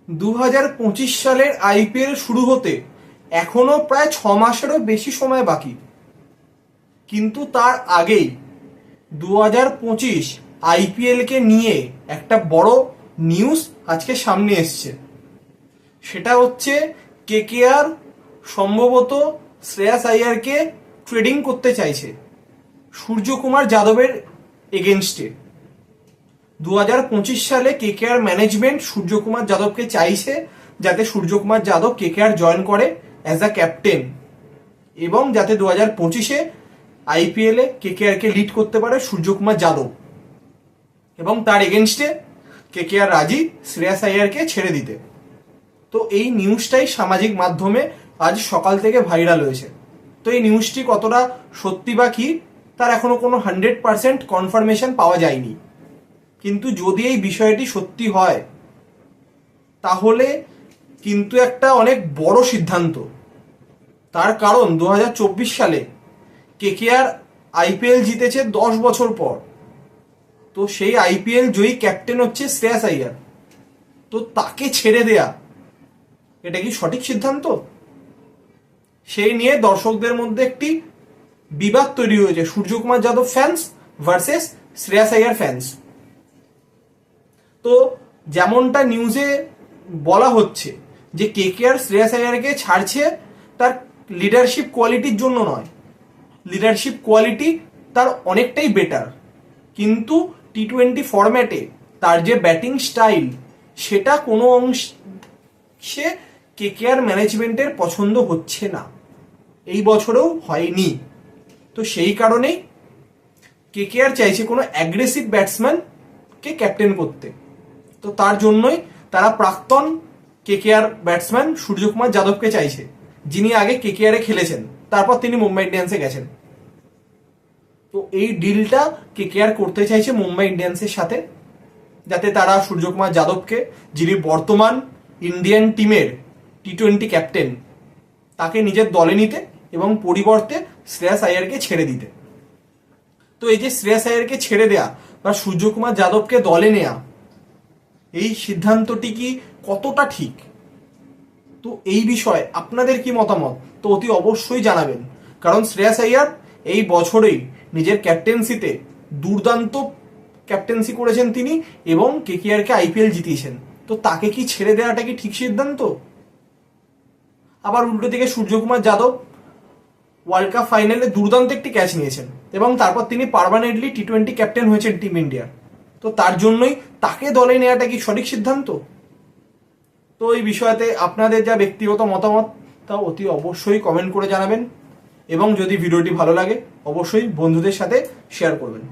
2025 সালের আইপিএল শুরু হতে এখনো প্রায় 6 মাসেরও বেশি সময় বাকি, কিন্তু তার আগেই 2025 আইপিএলকে নিয়ে একটা বড় নিউজ আজকে সামনে এসছে। সেটা হচ্ছে কেকেআর সম্ভবত শ্রেয়াস আইয়ারকে ট্রেডিং করতে চাইছে সূর্যকুমার যাদবের এগেনস্টে। 2025 সালে কেকেআর ম্যানেজমেন্ট সূর্যকুমার যাদবকে চাইছে যাতে সূর্যকুমার যাদব কেকেআর জয়েন করে অ্যাজ আ ক্যাপ্টেন, এবং যাতে 2025-এ আইপিএলে কেকেআরকে লিড করতে পারে সূর্যকুমার যাদব, এবং তার এগেনস্টে কেকেআর রাজি শ্রেয়াস আইয়ারকে ছেড়ে দিতে। তো এই নিউজটাই সামাজিক মাধ্যমে আজ সকাল থেকে ভাইরাল হয়েছে। তো এই নিউজটি কতটা সত্যি বা কি তার এখনো কোনো 100% কনফার্মেশন পাওয়া যায়নি, কিন্তু যদি এই বিষয়টি সত্যি হয় তাহলে কিন্তু একটা অনেক বড় সিদ্ধান্ত। তার কারণ 2024 সালে কেকেআর আইপিএল জিতেছে 10 বছর পর। তো সেই আইপিএল জয়ী ক্যাপ্টেন হচ্ছে শ্রেয়াস আইয়ার। তো তাকে ছেড়ে দেয়া এটা কি সঠিক সিদ্ধান্ত? সেই নিয়ে দর্শকদের মধ্যে একটি বিবাদ তৈরি হয়েছে, Suryakumar Yadav fans versus Shreyas Iyer fans. তো যেমনটা নিউজে বলা হচ্ছে যে কেকেআর শ্রেয়াস আইয়ারকে ছাড়ছে তার লিডারশিপ কোয়ালিটির জন্য নয়, লিডারশিপ কোয়ালিটি তার অনেকটাই বেটার, কিন্তু টি-20 ফরম্যাটে তার যে ব্যাটিং স্টাইল সেটা কোনো অংশে কেকেআর ম্যানেজমেন্টের পছন্দ হচ্ছে না, এই বছরেও হয়নি। তো সেই কারণেই কেকেআর চাইছে কোনো অ্যাগ্রেসিভ ব্যাটসম্যানকে ক্যাপ্টেন করতে। তো তার জন্যই তারা প্রাক্তন কেকেআর ব্যাটসম্যান সূর্যকুমার যাদবকে চাইছে, যিনি আগে কেকেআরে খেলেছেন, তারপর তিনি মুম্বাই ইন্ডিয়ান্সে গেছেন। তো এই ডিলটা কেকেআর করতে চাইছে মুম্বাই ইন্ডিয়ান্সের সাথে, যাতে তারা সূর্যকুমার যাদবকে, যিনি বর্তমান ইন্ডিয়ান টিমের টি-20 ক্যাপ্টেন, তাকে নিজের দলে নিতে এবং পরিবর্তে শ্রেয়াস আইয়ারকে ছেড়ে দিতে। তো এই যে শ্রেয়াস আইয়ারকে ছেড়ে দেয়া বা সূর্যকুমার যাদবকে দলে নেয়া, এই সিদ্ধান্তটি কি কতটা ঠিক? তো এই বিষয়ে আপনাদের কি মতামত তো অতি অবশ্যই জানাবেন, কারণ শ্রেয়াস আইয়ার এই বছরেই নিজের ক্যাপ্টেন্সিতে দুর্দান্ত ক্যাপ্টেন্সি করেছেন তিনি এবং কেকেআরকে আইপিএল জিতিয়েছেন। তো তাকে কি ছেড়ে দেওয়াটা কি ঠিক সিদ্ধান্ত? আবার উল্টো দিকে সূর্যকুমার যাদব ওয়ার্ল্ড কাপ ফাইনালে দুর্দান্ত একটি ক্যাচ নিয়েছেন এবং তারপর তিনি পার্মানেন্টলি টি-20 ক্যাপ্টেন হয়েছেন টিম ইন্ডিয়ার। তো তার জন্যই তাকে দলে নেওয়াটা কি সঠিক সিদ্ধান্ত? তো এই বিষয়তে আপনাদের যা ব্যক্তিগত মতামত তা অতি অবশ্যই কমেন্ট করে জানাবেন, এবং যদি ভিডিওটি ভালো লাগে অবশ্যই বন্ধুদের সাথে শেয়ার করবেন।